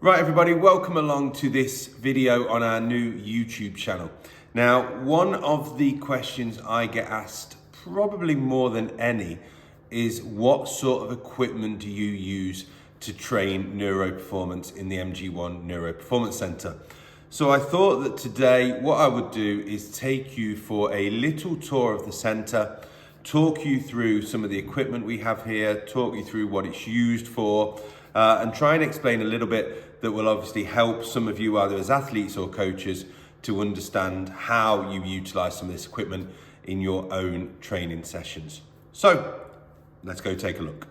Right everybody, welcome along to this video on our new YouTube channel. Now, one of the questions I get asked probably more than any is what sort of equipment do you use to train neuro performance in the MG1 Neuro Performance Centre? So I thought that today what I would do is take you for a little tour of the centre, talk you through some of the equipment we have here, talk you through what it's used for, and try and explain a little bit that will obviously help some of you either as athletes or coaches to understand how you utilize some of this equipment in your own training sessions. So let's go take a look.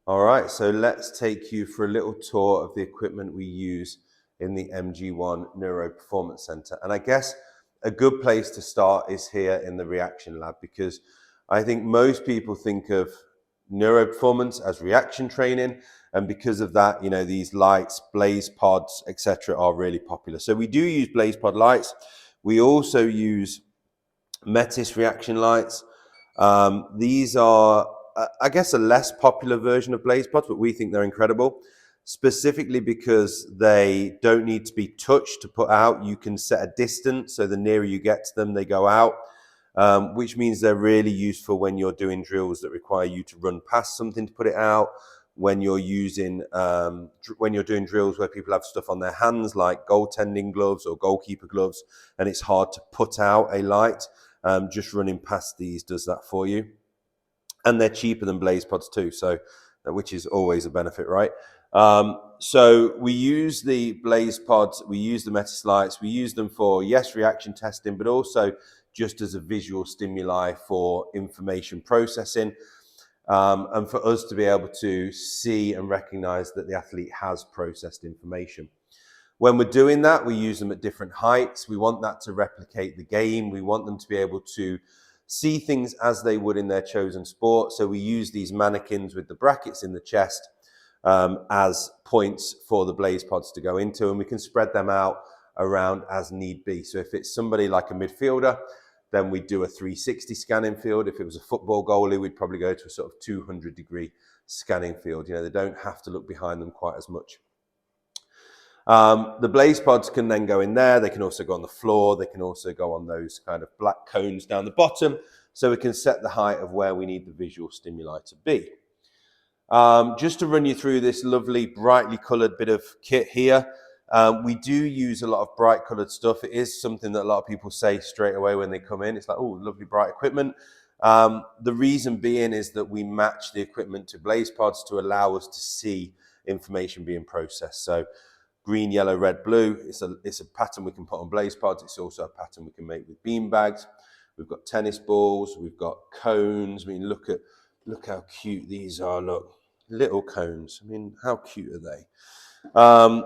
All right, so let's take you for a little tour of the equipment we use in the MG1 Neuro Performance Centre. And I guess a good place to start is here in the reaction lab, because I think most people think of neuro performance as reaction training. And because of that, you know, these lights, blaze pods, etc., are really popular. So we do use blaze pod lights. We also use Metis reaction lights. These are I guess a less popular version of blaze pods, but we think they're incredible, specifically because they don't need to be touched to put out. You can set a distance, so the nearer you get to them, they go out, which means they're really useful when you're doing drills that require you to run past something to put it out, when you're doing drills where people have stuff on their hands like goaltending gloves or goalkeeper gloves, and it's hard to put out a light. Just running past these does that for you. And they're cheaper than blaze pods too, so which is always a benefit, right? So we use the blaze pods, we use the Metis lights, we use them for, yes, reaction testing, but also just as a visual stimuli for information processing, and for us to be able to see and recognize that the athlete has processed information. When we're doing that, we use them at different heights. We want that to replicate the game. We want them to be able to see things as they would in their chosen sport. So we use these mannequins with the brackets in the chest as points for the blaze pods to go into, and we can spread them out around as need be. So if it's somebody like a midfielder, then we do a 360 scanning field. If it was a football goalie, we'd probably go to a sort of 200-degree scanning field. You know, they don't have to look behind them quite as much. The blaze pods can then go in there. They can also go on the floor. They can also go on those kind of black cones down the bottom. So we can set the height of where we need the visual stimuli to be. Just to run you through this lovely brightly colored bit of kit here. We do use a lot of bright colored stuff. It is something that a lot of people say straight away when they come in. It's like, oh, lovely bright equipment. The reason being is that we match the equipment to blaze pods to allow us to see information being processed. So green, yellow, red, blue. It's a pattern we can put on blaze pods. It's also a pattern we can make with bean bags. We've got tennis balls. We've got cones. I mean, look how cute these are. Look, little cones. I mean, how cute are they?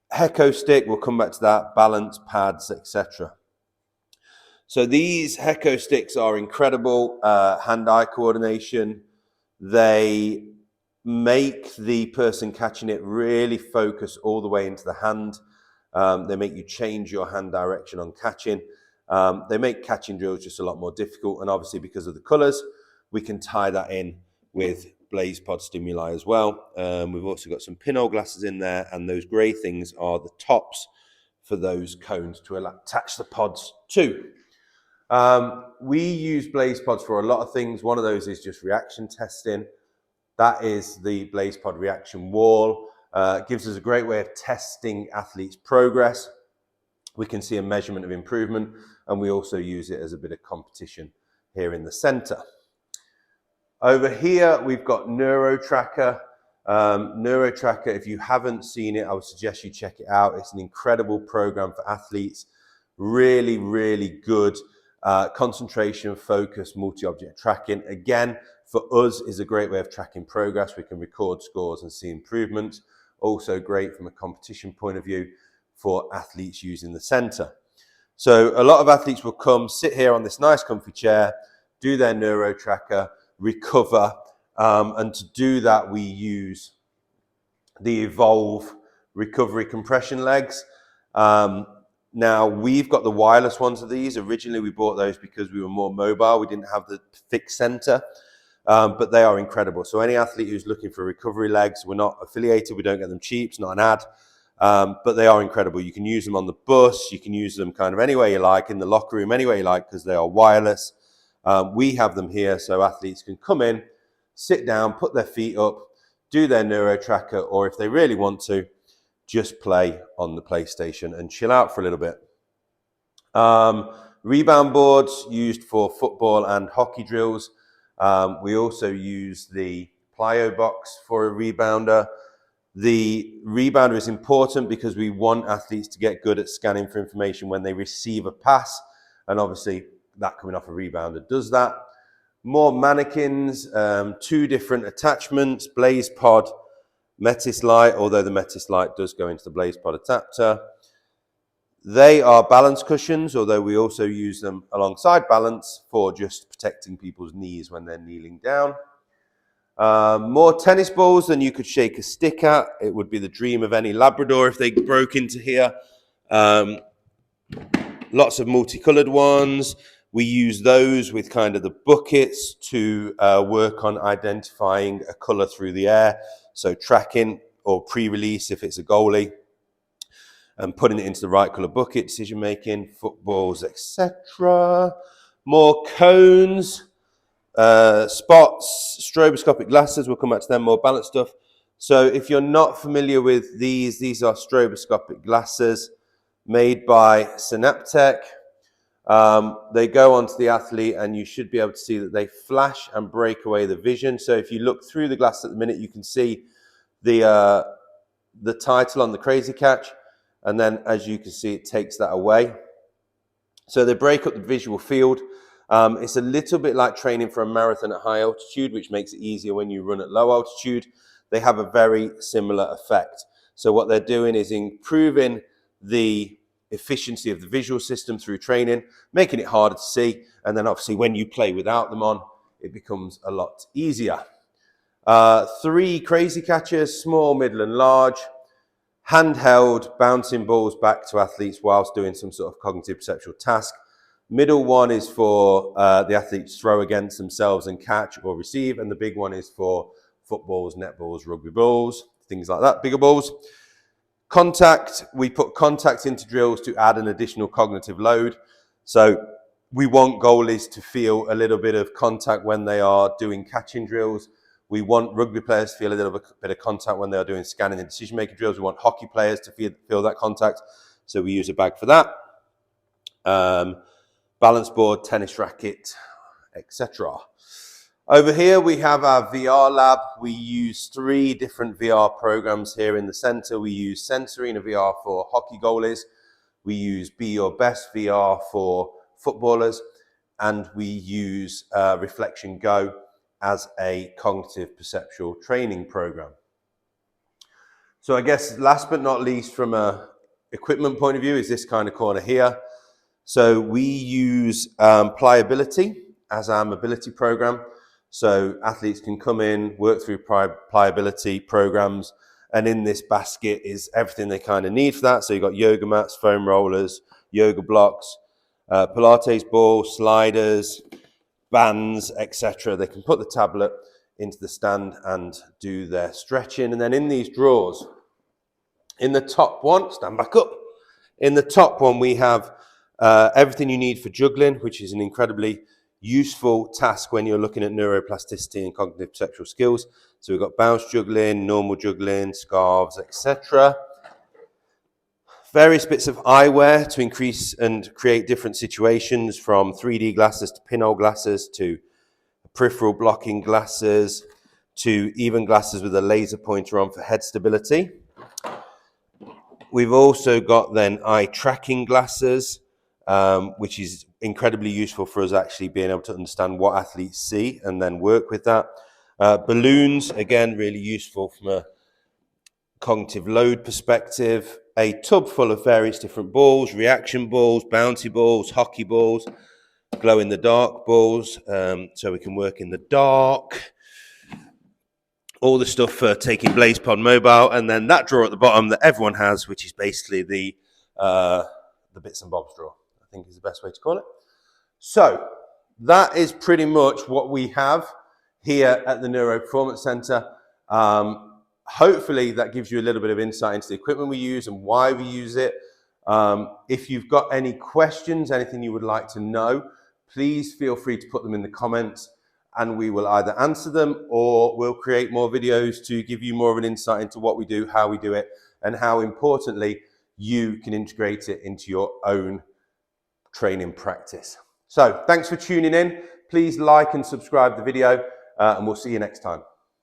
Hecko stick. We'll come back to that. Balance pads, etc. So these Hecko sticks are incredible. Hand-eye coordination. They make the person catching it really focus all the way into the hand. They make you change your hand direction on catching. They make catching drills just a lot more difficult. And obviously because of the colors, we can tie that in with blaze pod stimuli as well. We've also got some pinhole glasses in there, and those gray things are the tops for those cones to attach the pods to. We use blaze pods for a lot of things. One of those is just reaction testing. That is the blaze pod reaction wall. It gives us a great way of testing athletes' progress. We can see a measurement of improvement, and we also use it as a bit of competition here in the center. Over here, we've got Neuro Tracker. Neuro Tracker, if you haven't seen it, I would suggest you check it out. It's an incredible program for athletes. Really, really good concentration, focus, multi-object tracking. Again, for us, is a great way of tracking progress. We can record scores and see improvements. Also great from a competition point of view for athletes using the center. So a lot of athletes will come, sit here on this nice comfy chair, do their neuro tracker, recover, And to do that, we use the Evolve recovery compression legs. Now, we've got the wireless ones of these. Originally, we bought those because we were more mobile. We didn't have the fixed center, but they are incredible. So any athlete who's looking for recovery legs, we're not affiliated. We don't get them cheap. It's not an ad, but they are incredible. You can use them on the bus. You can use them kind of anywhere you like, in the locker room, anywhere you like, because they are wireless. We have them here so athletes can come in, sit down, put their feet up, do their neuro tracker, or if they really want to, just play on the PlayStation and chill out for a little bit. Rebound boards used for football and hockey drills. We also use the plyo box for a rebounder. The rebounder is important because we want athletes to get good at scanning for information when they receive a pass, and obviously that coming off a rebounder does that. More mannequins, 2 different attachments, Blaze Pod, Metis Light, although the Metis Light does go into the Blaze Pod adapter. They are balance cushions, although we also use them alongside balance for just protecting people's knees when they're kneeling down. More tennis balls than you could shake a stick at. It would be the dream of any Labrador if they broke into here. Lots of multicolored ones. We use those with kind of the buckets to work on identifying a color through the air. So tracking or pre-release if it's a goalie, and putting it into the right color bucket, decision making, footballs, etc. More cones, spots, stroboscopic glasses. We'll come back to them, more balanced stuff. So if you're not familiar with these are stroboscopic glasses made by Synaptech. They go onto the athlete and you should be able to see that they flash and break away the vision. So if you look through the glass at the minute, you can see the title on the crazy catch. And then as you can see, it takes that away. So they break up the visual field. It's a little bit like training for a marathon at high altitude, which makes it easier when you run at low altitude. They have a very similar effect. So what they're doing is improving the efficiency of the visual system through training, making it harder to see. And then obviously when you play without them on, it becomes a lot easier. 3 crazy catchers, small, middle and large, handheld, bouncing balls back to athletes whilst doing some sort of cognitive perceptual task. Middle one is for the athletes to throw against themselves and catch or receive. And the big one is for footballs, netballs, rugby balls, things like that, bigger balls. Contact, we put contact into drills to add an additional cognitive load. So we want goalies to feel a little bit of contact when they are doing catching drills. We want rugby players to feel a little bit of contact when they are doing scanning and decision-making drills. We want hockey players to feel that contact. So we use a bag for that. Balance board, tennis racket, etc. Over here, we have our VR lab. We use 3 different VR programs here in the center. We use Sensorina VR for hockey goalies. We use Be Your Best VR for footballers. And we use Reflection Go as a cognitive perceptual training program. So I guess last but not least, from a equipment point of view, is this kind of corner here. So we use pliability as our mobility program. So athletes can come in, work through pliability programs, and in this basket is everything they kind of need for that. So you've got yoga mats, foam rollers, yoga blocks, Pilates balls, sliders, bands, etc. They can put the tablet into the stand and do their stretching. And then in these drawers, in the top one, stand back up. In the top one, we have everything you need for juggling, which is an incredibly useful task when you're looking at neuroplasticity and cognitive perceptual skills. So we've got bounce juggling, normal juggling, scarves, etc. Various bits of eyewear to increase and create different situations, from 3D glasses to pinhole glasses to peripheral blocking glasses to even glasses with a laser pointer on for head stability. We've also got then eye tracking glasses, which is incredibly useful for us actually being able to understand what athletes see and then work with that. Balloons, again, really useful from a cognitive load perspective. A tub full of various different balls, reaction balls, bouncy balls, hockey balls, glow in the dark balls, so we can work in the dark. all the stuff for taking BlazePod mobile, and then that drawer at the bottom that everyone has, which is basically the bits and bobs drawer, I think is the best way to call it. So that is pretty much what we have here at the Neuro Performance Centre. Hopefully that gives you a little bit of insight into the equipment we use and why we use it. If you've got any questions, anything you would like to know, please feel free to put them in the comments, and we will either answer them or we'll create more videos to give you more of an insight into what we do, how we do it, and how importantly you can integrate it into your own training practice. So thanks for tuning in. Please like and subscribe the video, and we'll see you next time.